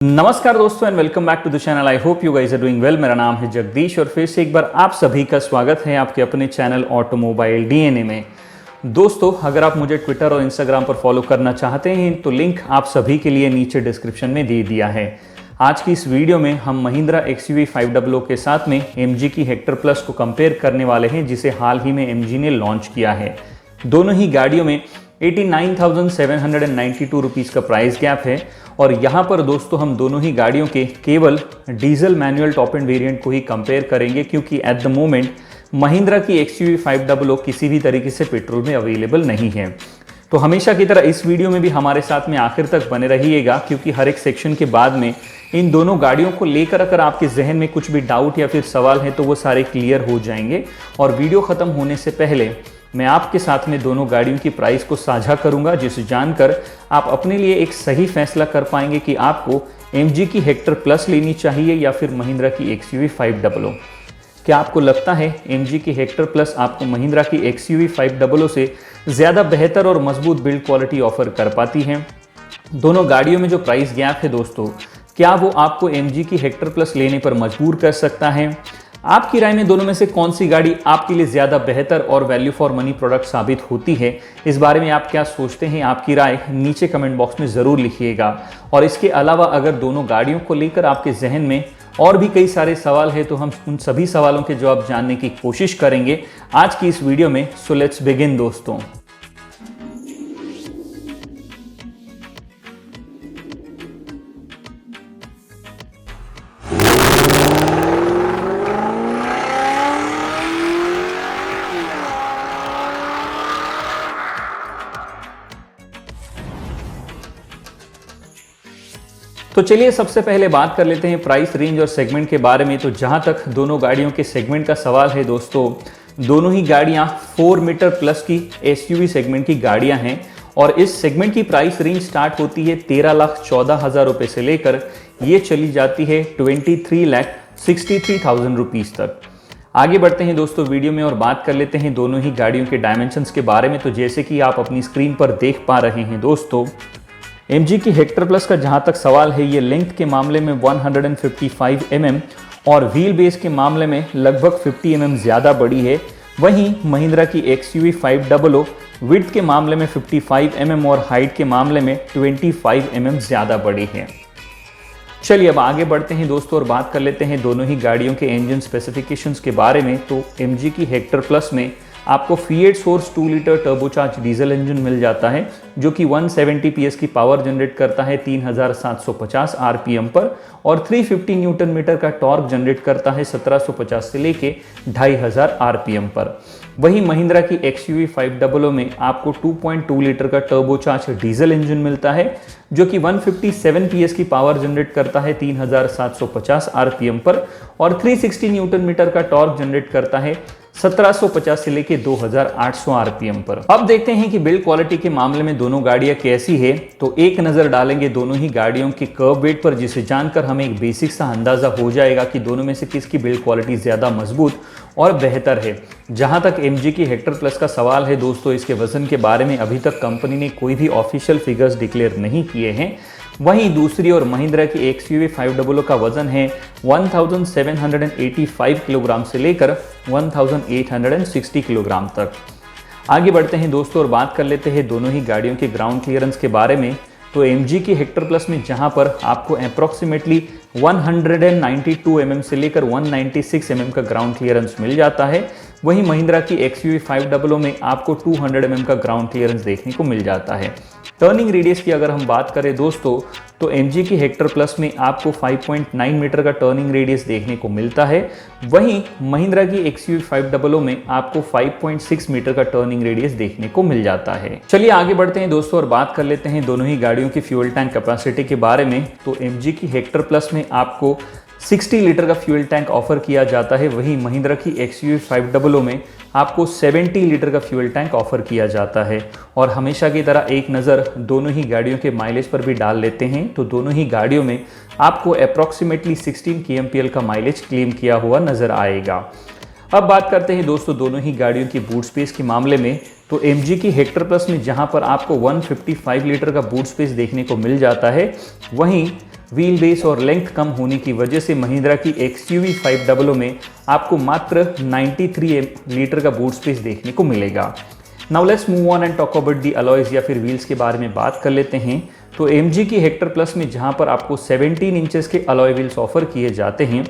नमस्कार दोस्तों and welcome back to the channel. I hope you guys are doing well. मेरा नाम है जगदीश और फिर से एक बार आप सभी का स्वागत है आपके अपने चैनल ऑटोमोबाइल डीएनए में। दोस्तों, अगर आप मुझे ट्विटर और इंस्टाग्राम पर फॉलो करना चाहते हैं तो लिंक आप सभी के लिए नीचे डिस्क्रिप्शन में दे दिया है। आज की इस वीडियो में हम महिंद्रा XUV 500 के साथ में MG की हेक्टर प्लस को कंपेयर करने वाले हैं, जिसे हाल ही में MG ने लॉन्च किया है। दोनों ही गाड़ियों में 89,792 रुपीज़ का प्राइस गैप है और यहाँ पर दोस्तों हम दोनों ही गाड़ियों के केवल diesel manual top end variant को ही कंपेयर करेंगे, क्योंकि एट द मोमेंट महिंद्रा की XUV 500 किसी भी तरीके से पेट्रोल में अवेलेबल नहीं है। तो हमेशा की तरह इस वीडियो में भी हमारे साथ में आखिर तक बने रहिएगा, क्योंकि हर एक सेक्शन के बाद में इन दोनों गाड़ियों को लेकर अगर आपके जहन में कुछ भी डाउट या फिर सवाल है तो वो सारे क्लियर हो जाएंगे। और वीडियो ख़त्म होने से पहले मैं आपके साथ में दोनों गाड़ियों की प्राइस को साझा करूंगा, जिसे जानकर आप अपने लिए एक सही फैसला कर पाएंगे कि आपको MG की हेक्टर प्लस लेनी चाहिए या फिर महिंद्रा की XUV 500। क्या आपको लगता है MG की हेक्टर प्लस आपको महिंद्रा की XUV 500 से ज़्यादा बेहतर और मजबूत बिल्ड क्वालिटी ऑफर कर पाती है? दोनों गाड़ियों में जो प्राइस गैप है दोस्तों, क्या वो आपको MG की हेक्टर प्लस लेने पर मजबूर कर सकता है? आपकी राय में दोनों में से कौन सी गाड़ी आपके लिए ज़्यादा बेहतर और वैल्यू फॉर मनी प्रोडक्ट साबित होती है? इस बारे में आप क्या सोचते हैं? आपकी राय नीचे कमेंट बॉक्स में ज़रूर लिखिएगा। और इसके अलावा अगर दोनों गाड़ियों को लेकर आपके जहन में और भी कई सारे सवाल हैं तो हम उन सभी सवालों के जवाब जानने की कोशिश करेंगे आज की इस वीडियो में। सो लेट्स बिगिन दोस्तों। तो चलिए सबसे पहले बात कर लेते हैं प्राइस रेंज और सेगमेंट के बारे में। तो जहां तक दोनों गाड़ियों के सेगमेंट का सवाल है दोस्तों, दोनों ही गाड़ियां 4 मीटर प्लस की SUV सेगमेंट की गाड़ियां हैं और इस सेगमेंट की प्राइस रेंज स्टार्ट होती है 13,14,000 रुपये से लेकर ये चली जाती है 23,63,000 रुपीज़ तक। आगे बढ़ते हैं दोस्तों वीडियो में और बात कर लेते हैं दोनों ही गाड़ियों के डायमेंशंस के बारे में। तो जैसे कि आप अपनी स्क्रीन पर देख पा रहे हैं दोस्तों, MG की हेक्टर प्लस का जहां तक सवाल है, ये लेंथ के मामले में 155 mm और व्हील बेस के मामले में लगभग 50 mm ज़्यादा बड़ी है। वहीं महिंद्रा की XUV 500 विड्थ के मामले में 55 mm और हाइट के मामले में 25 mm ज़्यादा बड़ी है। चलिए अब आगे बढ़ते हैं दोस्तों और बात कर लेते हैं दोनों ही गाड़ियों के इंजन स्पेसिफिकेशंस के बारे में। तो MG की हेक्टर प्लस में आपको Fiat Source 2 litre turbocharge diesel engine मिल जाता है, जो कि 170 PS की पावर जनरेट करता है 3,750 RPM पर और 350 न्यूटन मीटर का टॉर्क जनरेट करता है 1750 से लेके 2,500 RPM पर। वहीं महिंद्रा की XUV 500 में आपको 2.2 लीटर का टर्बोचार्ज डीजल इंजन मिलता है, जो कि 157 PS की पावर जनरेट करता है 3,750 RPM पर और 360 न्यूटन मीटर का टॉर्क जनरेट करता है 1750 से लेके 2,800 RPM पर। अब देखते हैं कि बिल्ड क्वालिटी के मामले में दोनों गाड़ियां कैसी है। तो एक नज़र डालेंगे दोनों ही गाड़ियों के कर्व वेट पर, जिसे जानकर हमें एक बेसिक सा अंदाज़ा हो जाएगा कि दोनों में से किसकी बिल्ड क्वालिटी ज़्यादा मजबूत और बेहतर है। जहां तक MG की हेक्टर प्लस का सवाल है दोस्तों, इसके वजन के बारे में अभी तक कंपनी ने कोई भी ऑफिशियल फिगर्स डिक्लेयर नहीं किए हैं। वहीं दूसरी ओर महिंद्रा की XUV 500 का वजन है 1785 किलोग्राम से लेकर 1860 किलोग्राम तक। आगे बढ़ते हैं दोस्तों और बात कर लेते हैं दोनों ही गाड़ियों के ग्राउंड क्लियरेंस के बारे में। तो MG की हेक्टर प्लस में जहां पर आपको अप्रॉक्सीमेटली 192 mm से लेकर 196 mm का ग्राउंड क्लियरेंस मिल जाता है, वहीं महिंद्रा की XUV 500 में आपको 200 mm का ग्राउंड क्लियरेंस देखने को मिल जाता है। टर्निंग रेडियस की अगर हम बात करें दोस्तों, तो MG की हेक्टर प्लस में आपको 5.9 मीटर का टर्निंग रेडियस देखने को मिलता है, वहीं महिंद्रा की XUV 500 में आपको 5.6 मीटर का टर्निंग रेडियस देखने को मिल जाता है। चलिए आगे बढ़ते हैं दोस्तों और बात कर लेते हैं दोनों ही गाड़ियों की फ्यूल टैंक कैपेसिटी के बारे में। तो MG की हेक्टर प्लस में आपको 60 लीटर का फ्यूल टैंक ऑफर किया जाता है, वहीं महिंद्रा की XUV 500 में आपको 70 लीटर का फ्यूल टैंक ऑफर किया जाता है। और हमेशा की तरह एक नज़र दोनों ही गाड़ियों के माइलेज पर भी डाल लेते हैं। तो दोनों ही गाड़ियों में आपको अप्रॉक्सीमेटली 16 kmpl का माइलेज क्लेम किया हुआ नजर आएगा। अब बात करते हैं दोस्तों दोनों ही गाड़ियों की बूट स्पेस के मामले में। तो MG की हेक्टर प्लस में जहां पर आपको 155 लीटर का बूट स्पेस देखने को मिल जाता है, वहीं व्हील बेस और लेंथ कम होने की वजह से महिंद्रा की XUV 500 में आपको मात्र 93 लीटर का बूट स्पेस देखने को मिलेगा। Now let's move on and talk about the alloys या फिर व्हील्स के बारे में बात कर लेते हैं। तो MG की हेक्टर प्लस में जहां पर आपको 17 इंचेस के अलॉय व्हील्स ऑफर किए जाते हैं,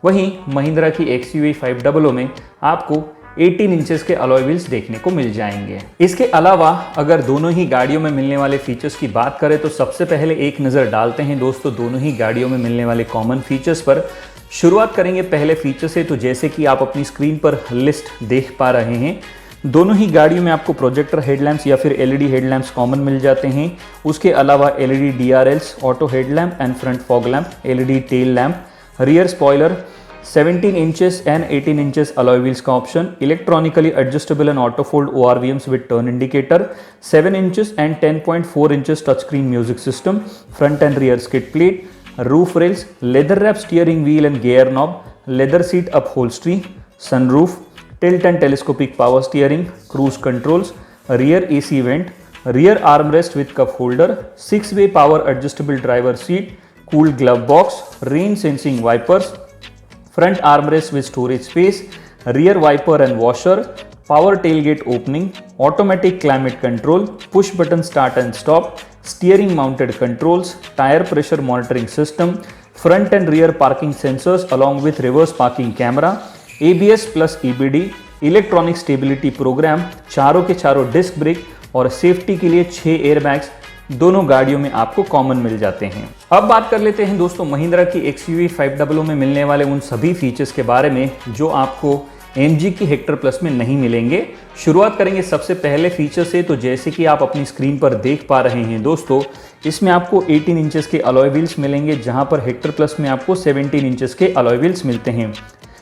वहीं महिंद्रा की XUV 500 में आपको 18 इंचेस के अलॉय व्हील्स देखने को मिल जाएंगे। इसके अलावा अगर दोनों ही गाड़ियों में मिलने वाले फीचर्स की बात करें तो सबसे पहले एक नज़र डालते हैं दोस्तों दोनों ही गाड़ियों में मिलने वाले कॉमन फीचर्स पर। शुरुआत करेंगे पहले फीचर से। तो जैसे कि आप अपनी स्क्रीन पर लिस्ट देख पा रहे हैं, दोनों ही गाड़ियों में आपको प्रोजेक्टर हेडलैम्प्स या फिर LED हेडलैम्प्स कॉमन मिल जाते हैं। उसके अलावा LED DRLs, auto headlamp and front fog lamp, LED tail lamp, rear spoiler, 17 inches and 18 inches alloy wheels का option, electronically adjustable and auto fold ORVMs with turn indicator, 7 inches and 10.4 inches touch screen music system, front and rear skid plate, roof rails, leather wrap steering wheel and gear knob, leather seat upholstery, sunroof, tilt and telescopic power steering, cruise controls, rear AC vent, rear armrest with cup holder, 6-way power adjustable driver seat, cool glove box, rain sensing wipers, front armrest with storage space, rear wiper and washer, power tailgate opening, automatic climate control, push button start and stop, steering mounted controls, tire pressure monitoring system, front and rear parking sensors along with reverse parking camera, ABS plus EBD, electronic stability program, चारों के चारों disc brake और safety के लिए 6 airbags दोनों गाड़ियों में आपको कॉमन मिल जाते हैं। अब बात कर लेते हैं दोस्तों महिंद्रा की XUV 500 में मिलने वाले उन सभी फीचर्स के बारे में जो आपको MG की हेक्टर प्लस में नहीं मिलेंगे। शुरुआत करेंगे सबसे पहले फीचर से। तो जैसे कि आप अपनी स्क्रीन पर देख पा रहे हैं दोस्तों, इसमें आपको 18 इंचेस के अलॉय व्हील्स मिलेंगे, जहां पर हेक्टर प्लस में आपको 17 इंचेस के अलॉय व्हील्स मिलते हैं।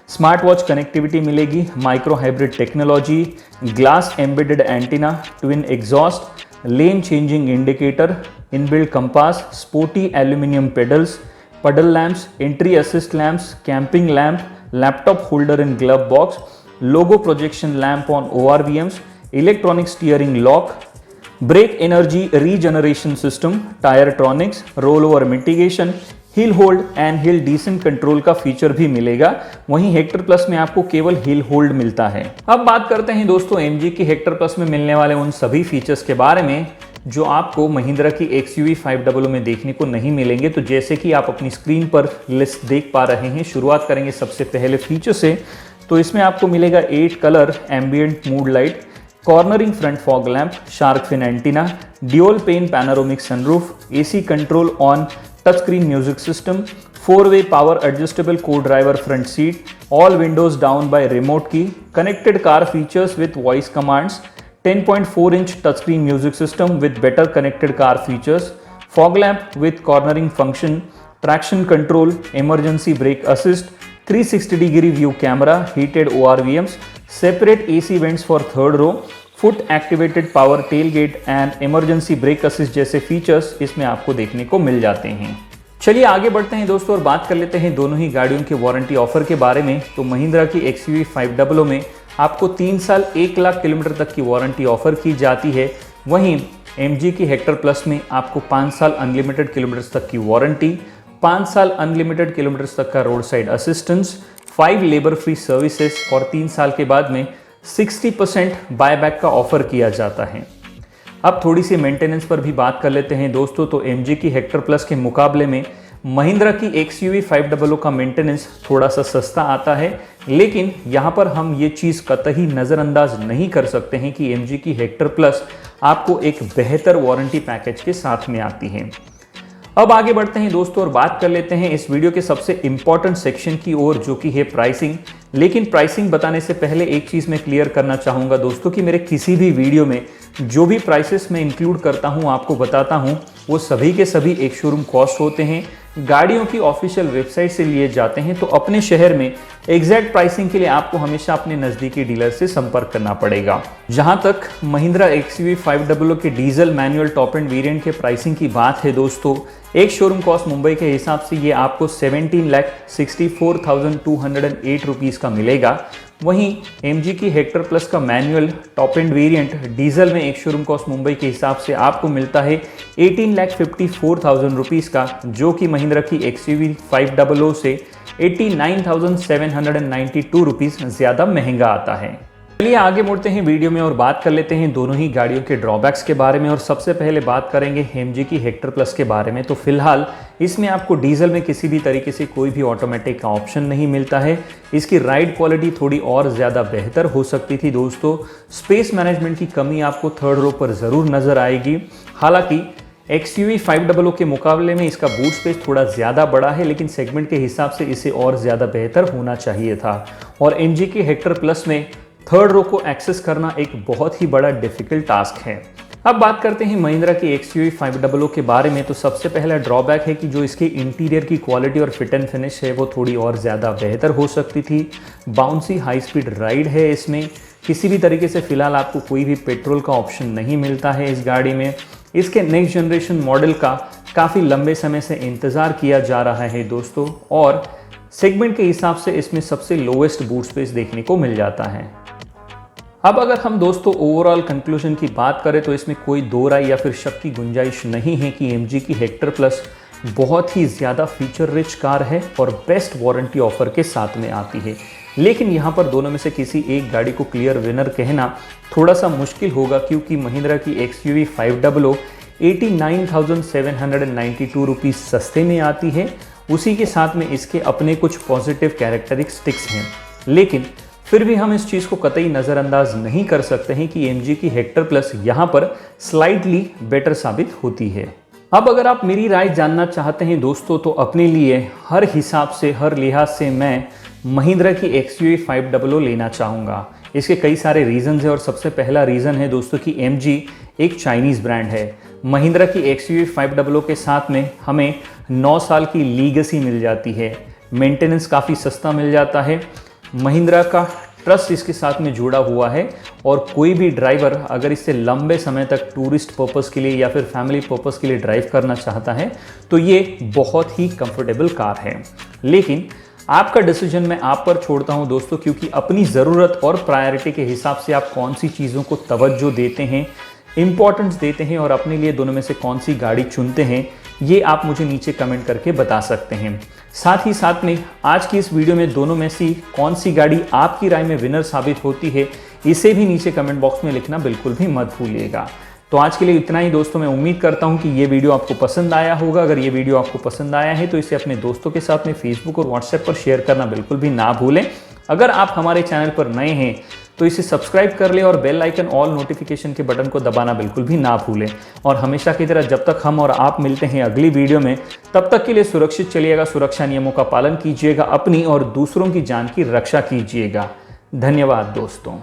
स्मार्ट वॉच कनेक्टिविटी मिलेगी, micro hybrid technology, glass embedded antenna, twin exhaust, lane changing indicator, inbuilt compass, sporty aluminium pedals, puddle lamps, entry assist lamps, camping lamp, laptop holder in glove box, logo projection lamp on ORVMs, electronic steering lock, brake energy regeneration system, tyre tronics, roll over mitigation, hill hold and hill descent control का feature भी मिलेगा। वहीं Hector plus में आपको केवल hill hold मिलता है। अब बात करते हैं दोस्तों MG की हेक्टर प्लस में मिलने वाले उन सभी फीचर्स के बारे में जो आपको महिंद्रा की XUV 500 में देखने को नहीं मिलेंगे। तो जैसे कि आप अपनी स्क्रीन पर लिस्ट देख पा रहे हैं, शुरुआत करेंगे सबसे पहले फीचर से। तो इसमें आपको मिलेगा 8 colour ambient mood light, cornering front fog lamp, shark fin antenna, dual pane panoramic sunroof, AC control on touch screen music system, 4-way power adjustable co-driver front seat, all windows down by remote key, connected car features with voice commands, 10.4-inch touchscreen music system with better connected car features, fog lamp with cornering function, traction control, emergency brake assist, 360-degree view camera, heated ORVMs, separate AC vents for third row, foot activated power tailgate and emergency brake assist जैसे features इसमें आपको देखने को मिल जाते हैं। चलिए आगे बढ़ते हैं दोस्तों और बात कर लेते हैं दोनों ही गाड़ियों के वारंटी ऑफर के बारे में। तो महिंद्रा की XUV 500 में आपको 3 साल 1 लाख किलोमीटर तक की वारंटी ऑफर की जाती है। वहीं MG की हेक्टर प्लस में आपको 5 साल अनलिमिटेड किलोमीटर्स तक की वारंटी, 5 साल अनलिमिटेड किलोमीटर्स तक का road side assistance, 5 labour free services और 3 साल के बाद में 60% बायबैक का ऑफर किया जाता है। अब थोड़ी सी मेंटेनेंस पर भी बात कर लेते हैं दोस्तों। तो MG की हेक्टर प्लस के मुकाबले में महिंद्रा की XUV 500 का मेंटेनेंस थोड़ा सा सस्ता आता है, लेकिन यहाँ पर हम ये चीज़ कतई नज़रअंदाज नहीं कर सकते हैं कि MG की हेक्टर प्लस आपको एक बेहतर वारंटी पैकेज के साथ में आती है। अब आगे बढ़ते हैं दोस्तों और बात कर लेते हैं इस वीडियो के सबसे इंपॉर्टेंट सेक्शन की ओर, जो कि है प्राइसिंग। लेकिन प्राइसिंग बताने से पहले एक चीज़ मैं क्लियर करना चाहूँगा दोस्तों कि मेरे किसी भी वीडियो में जो भी प्राइसेस मैं इंक्लूड करता हूँ, आपको बताता हूँ, वो सभी के सभी एक शोरूम कॉस्ट होते हैं, गाड़ियों की ऑफिशियल वेबसाइट से लिए जाते हैं। तो अपने शहर में एग्जैक्ट प्राइसिंग के लिए आपको हमेशा अपने नज़दीकी डीलर से संपर्क करना पड़ेगा। जहां तक महिंद्रा XUV 500 के diesel manual top end variant के प्राइसिंग की बात है दोस्तों, एक शोरूम कॉस्ट मुंबई के हिसाब से ये आपको 17,64,208 रुपीज़ का मिलेगा। वहीं MG की हेक्टर प्लस का manual top end variant diesel में एक शोरूम कॉस्ट मुंबई के हिसाब से आपको मिलता है 18,54,000 रुपीज़ का, जो कि महिंद्रा की XUV 500 से 89,792 रुपीज़ ज़्यादा महंगा आता है। चलिए आगे बढ़ते हैं वीडियो में और बात कर लेते हैं दोनों ही गाड़ियों के ड्रॉबैक्स के बारे में। और सबसे पहले बात करेंगे MG की हेक्टर प्लस के बारे में। तो फिलहाल इसमें आपको डीजल में किसी भी तरीके से कोई भी ऑटोमेटिक का ऑप्शन नहीं मिलता है। इसकी राइड क्वालिटी थोड़ी और ज़्यादा बेहतर हो सकती थी दोस्तों। स्पेस मैनेजमेंट की कमी आपको थर्ड रो पर ज़रूर नज़र आएगी। हालांकि XUV 500 के मुकाबले में इसका बूट स्पेस थोड़ा ज़्यादा बड़ा है, लेकिन सेगमेंट के हिसाब से इसे और ज़्यादा बेहतर होना चाहिए था। और MG की हेक्टर प्लस में थर्ड रो को एक्सेस करना एक बहुत ही बड़ा डिफिकल्ट टास्क है। अब बात करते हैं महिंद्रा की XUV 500 के बारे में। तो सबसे पहला ड्रॉबैक है कि जो इसके इंटीरियर की क्वालिटी और फिट एंड फिनिश है वो थोड़ी और ज़्यादा बेहतर हो सकती थी। बाउंसी हाई स्पीड राइड है इसमें। किसी भी तरीके से फिलहाल आपको कोई भी पेट्रोल का ऑप्शन नहीं मिलता है इस गाड़ी में। इसके नेक्स्ट जनरेशन मॉडल का काफ़ी लंबे समय से इंतज़ार किया जा रहा है दोस्तों, और सेगमेंट के हिसाब से इसमें सबसे लोएस्ट बूट स्पेस देखने को मिल जाता है। अब अगर हम दोस्तों ओवरऑल कंक्लूजन की बात करें तो इसमें कोई दो राय या फिर शक की गुंजाइश नहीं है कि MG की हेक्टर प्लस बहुत ही ज़्यादा फीचर रिच कार है और बेस्ट वारंटी ऑफर के साथ में आती है। लेकिन यहाँ पर दोनों में से किसी एक गाड़ी को क्लियर विनर कहना थोड़ा सा मुश्किल होगा, क्योंकि महिंद्रा की XUV 500 89,792 रुपीज़ सस्ते में आती है। उसी के साथ में इसके अपने कुछ पॉजिटिव कैरेक्टरिस्टिक्स हैं, लेकिन फिर भी हम इस चीज़ को कतई नज़रअंदाज नहीं कर सकते हैं कि MG की हेक्टर प्लस यहाँ पर स्लाइटली बेटर साबित होती है। अब अगर आप मेरी राय जानना चाहते हैं दोस्तों, तो अपने लिए हर हिसाब से, हर लिहाज से मैं महिंद्रा की XUV 500 लेना चाहूँगा। इसके कई सारे रीज़न्स हैं और सबसे पहला रीज़न है दोस्तों कि MG एक चाइनीज़ ब्रांड है। महिंद्रा की XUV 500 के साथ में हमें 9 साल की लीगेसी मिल जाती है। मेंटेनेंस काफ़ी सस्ता मिल जाता है। महिंद्रा का ट्रस्ट इसके साथ में जुड़ा हुआ है, और कोई भी ड्राइवर अगर इससे लंबे समय तक टूरिस्ट पर्पस के लिए या फिर फैमिली पर्पस के लिए ड्राइव करना चाहता है तो ये बहुत ही कंफर्टेबल कार है। लेकिन आपका डिसीजन मैं आप पर छोड़ता हूं दोस्तों, क्योंकि अपनी ज़रूरत और प्रायोरिटी के हिसाब से आप कौन सी चीज़ों को तवज्जो देते हैं, इंपॉर्टेंस देते हैं, और अपने लिए दोनों में से कौन सी गाड़ी चुनते हैं, ये आप मुझे नीचे कमेंट करके बता सकते हैं। साथ ही साथ में आज की इस वीडियो में दोनों में से कौन सी गाड़ी आपकी राय में विनर साबित होती है, इसे भी नीचे कमेंट बॉक्स में लिखना बिल्कुल भी मत भूलिएगा। तो आज के लिए इतना ही दोस्तों। मैं उम्मीद करता हूं कि ये वीडियो आपको पसंद आया होगा। अगर ये वीडियो आपको पसंद आया है तो इसे अपने दोस्तों के साथ में फेसबुक और व्हाट्सएप पर शेयर करना बिल्कुल भी ना भूलें। अगर आप हमारे चैनल पर नए हैं तो इसे सब्सक्राइब कर ले और बेल आइकन ऑल नोटिफिकेशन के बटन को दबाना बिल्कुल भी ना भूलें। और हमेशा की तरह जब तक हम और आप मिलते हैं अगली वीडियो में, तब तक के लिए सुरक्षित चलिएगा, सुरक्षा नियमों का पालन कीजिएगा, अपनी और दूसरों की जान की रक्षा कीजिएगा। धन्यवाद दोस्तों।